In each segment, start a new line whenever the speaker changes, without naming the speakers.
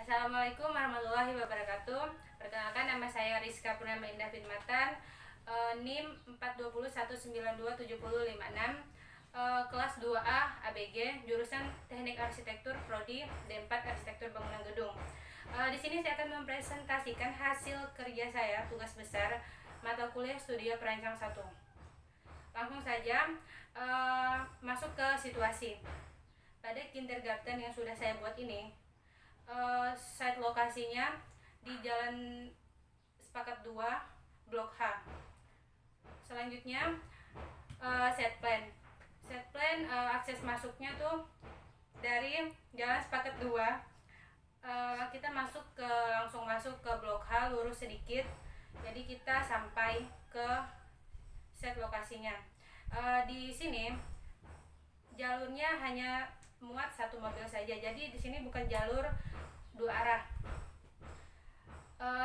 Assalamualaikum warahmatullahi wabarakatuh. Perkenalkan, nama saya Rizka Purnama Indah Fitmatan, NIM 420192756, kelas 2A ABG, jurusan Teknik Arsitektur Prodi D4 Arsitektur Bangunan Gedung. Di sini saya akan mempresentasikan hasil kerja saya, tugas besar mata kuliah studi perancang 1. Langsung saja masuk ke situasi. Pada kindergarten yang sudah saya buat ini, site lokasinya di Jalan Sepakat 2, Blok H. Selanjutnya set plan. Akses masuknya tuh dari Jalan Sepakat 2. Kita langsung masuk ke Blok H, lurus sedikit. Jadi kita sampai ke set lokasinya. Di sini jalurnya hanya muat satu mobil saja, jadi di sini bukan jalur dua arah.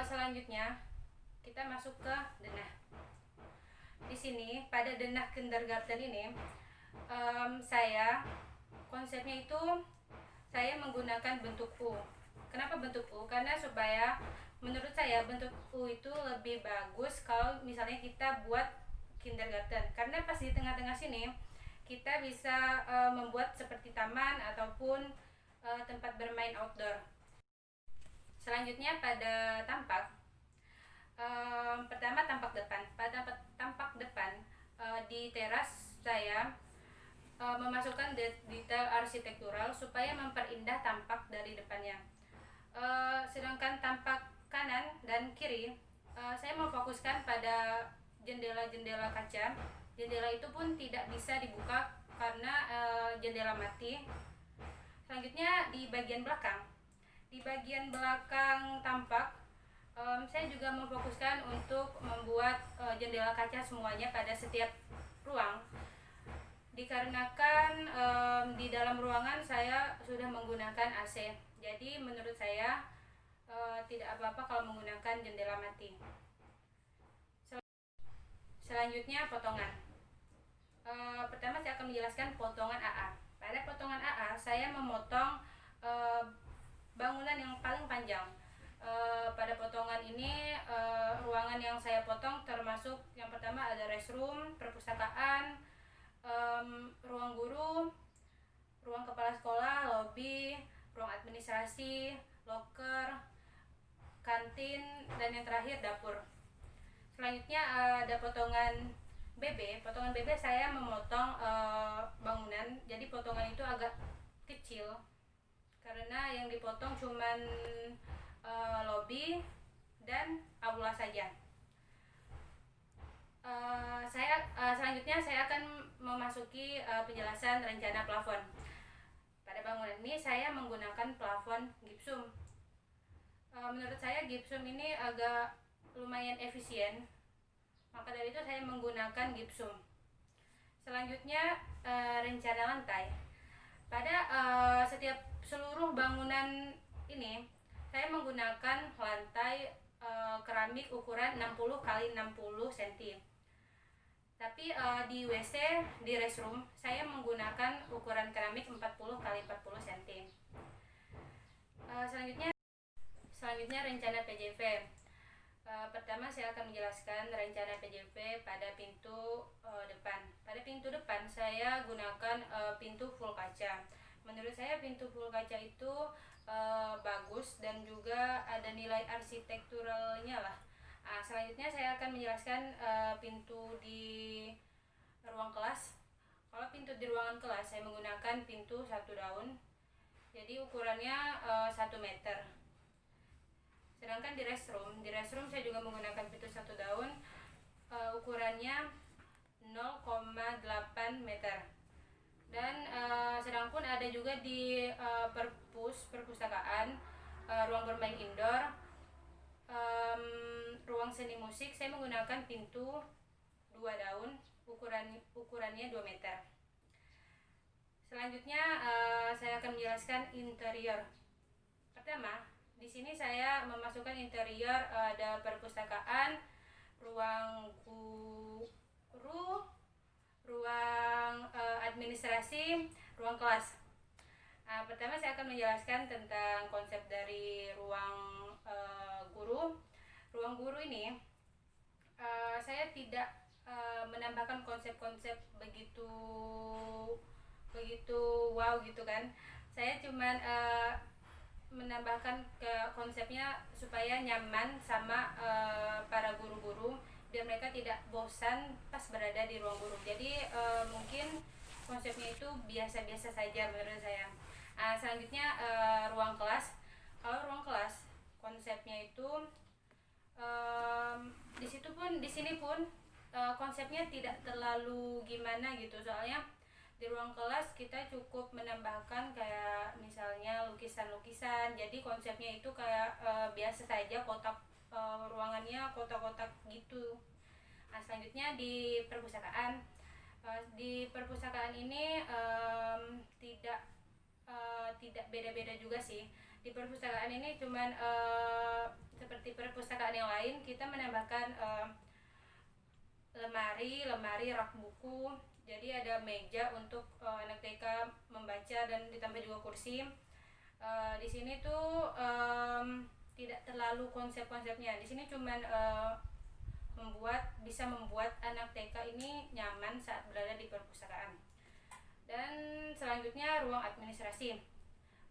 Selanjutnya kita masuk ke denah. Di sini pada denah kindergarten ini, konsepnya itu saya menggunakan bentuk U. Kenapa bentuk U? Karena supaya menurut saya bentuk U itu lebih bagus kalau misalnya kita buat kindergarten, karena pas di tengah-tengah sini kita bisa membuat seperti taman ataupun tempat bermain outdoor. Selanjutnya pada tampak, pertama tampak depan. Pada tampak depan di teras saya memasukkan detail arsitektural supaya memperindah tampak dari depannya. Sedangkan tampak kanan dan kiri saya memfokuskan pada jendela-jendela kaca. Jendela itu pun tidak bisa dibuka karena jendela mati. Selanjutnya di bagian belakang. Di bagian belakang tampak, saya juga memfokuskan untuk membuat jendela kaca semuanya pada setiap ruang. Dikarenakan di dalam ruangan saya sudah menggunakan AC. Jadi menurut saya tidak apa-apa kalau menggunakan jendela mati. Selanjutnya potongan. Pertama saya akan menjelaskan potongan AA. Pada potongan AA saya memotong bangunan yang paling panjang. Pada potongan ini ruangan yang saya potong termasuk yang pertama ada restroom, perpustakaan, ruang guru, ruang kepala sekolah, lobi, ruang administrasi, loker, kantin, dan yang terakhir dapur. Selanjutnya ada potongan BB. Potongan BB saya memotong bangunan, jadi potongan itu agak kecil karena yang dipotong cuman lobi dan aula saja. Selanjutnya saya akan memasuki penjelasan rencana plafon. Pada bangunan ini saya menggunakan plafon gipsum. Menurut saya gipsum ini agak lumayan efisien, maka dari itu saya menggunakan gipsum. Selanjutnya rencana lantai. Pada seluruh bangunan ini saya menggunakan lantai keramik ukuran 60 x 60 cm. Tapi di WC, di restroom saya menggunakan ukuran keramik 40 x 40 cm. Selanjutnya rencana PJV. Pertama saya akan menjelaskan rencana PJV pada pintu depan. Pada pintu depan saya gunakan pintu full kaca. Menurut saya pintu full kaca itu bagus dan juga ada nilai arsitekturalnya lah. Selanjutnya saya akan menjelaskan pintu di ruang kelas. Kalau pintu di ruangan kelas saya menggunakan pintu 1 daun, jadi ukurannya 1 meter. Sedangkan di restroom saya juga menggunakan pintu 1 daun, ukurannya 0,8 meter. Dan sedangpun ada juga di perpustakaan, ruang bermain indoor, ruang seni musik saya menggunakan pintu 2 daun, ukurannya 2 meter. Selanjutnya saya akan menjelaskan interior. Pertama, di sini saya memasukkan interior, ada perpustakaan, ruang guru, ruang administrasi, ruang kelas. Pertama saya akan menjelaskan tentang konsep dari ruang guru ini saya tidak menambahkan konsep-konsep begitu wow gitu kan. Saya cuman menambahkan ke konsepnya supaya nyaman sama para guru-guru, biar mereka tidak bosan pas berada di ruang guru. Jadi mungkin konsepnya itu biasa-biasa saja menurut saya. Selanjutnya ruang kelas. Kalau ruang kelas konsepnya itu di sini pun konsepnya tidak terlalu gimana gitu, soalnya di ruang kelas kita cukup menambahkan kayak misalnya lukisan-lukisan. Jadi konsepnya itu kayak biasa saja, kotak ruangannya kotak-kotak gitu. Selanjutnya di perpustakaan. Di perpustakaan ini tidak beda-beda juga sih. Di perpustakaan ini cuman seperti perpustakaan yang lain, kita menambahkan lemari rak buku. Jadi ada meja untuk anak TK membaca dan ditambah juga kursi. Di sini tuh tidak terlalu konsep-konsepnya. Di sini cuman bisa membuat anak TK ini nyaman saat berada di perpustakaan. Dan selanjutnya ruang administrasi.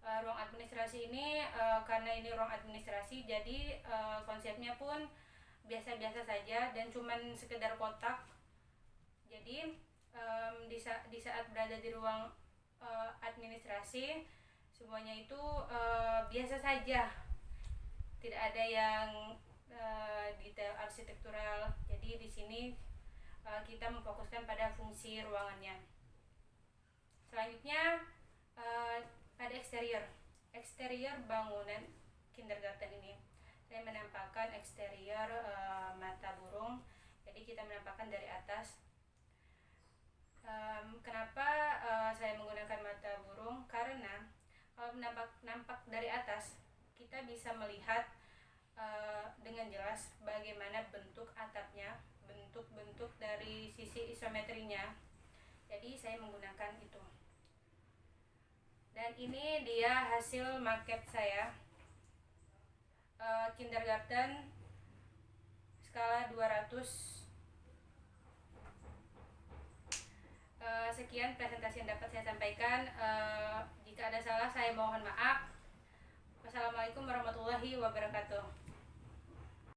Ruang administrasi ini karena ini ruang administrasi, jadi konsepnya pun biasa-biasa saja dan cuman sekedar kotak. Jadi di saat berada di ruang administrasi, semuanya itu biasa saja, tidak ada yang detail arsitektural. Jadi di sini kita memfokuskan pada fungsi ruangannya. Selanjutnya pada eksterior bangunan kindergarten ini, saya menampakkan eksterior mata burung. Jadi kita menampakkan dari atas. Kenapa saya menggunakan mata burung? Karena kalau nampak dari atas, kita bisa melihat dengan jelas bagaimana bentuk atapnya, bentuk-bentuk dari sisi isometrinya. Jadi saya menggunakan itu. Dan ini dia hasil maket saya, kindergarten skala 200. Sekian presentasi yang dapat saya sampaikan. Jika ada salah, saya mohon maaf. Wassalamualaikum warahmatullahi wabarakatuh.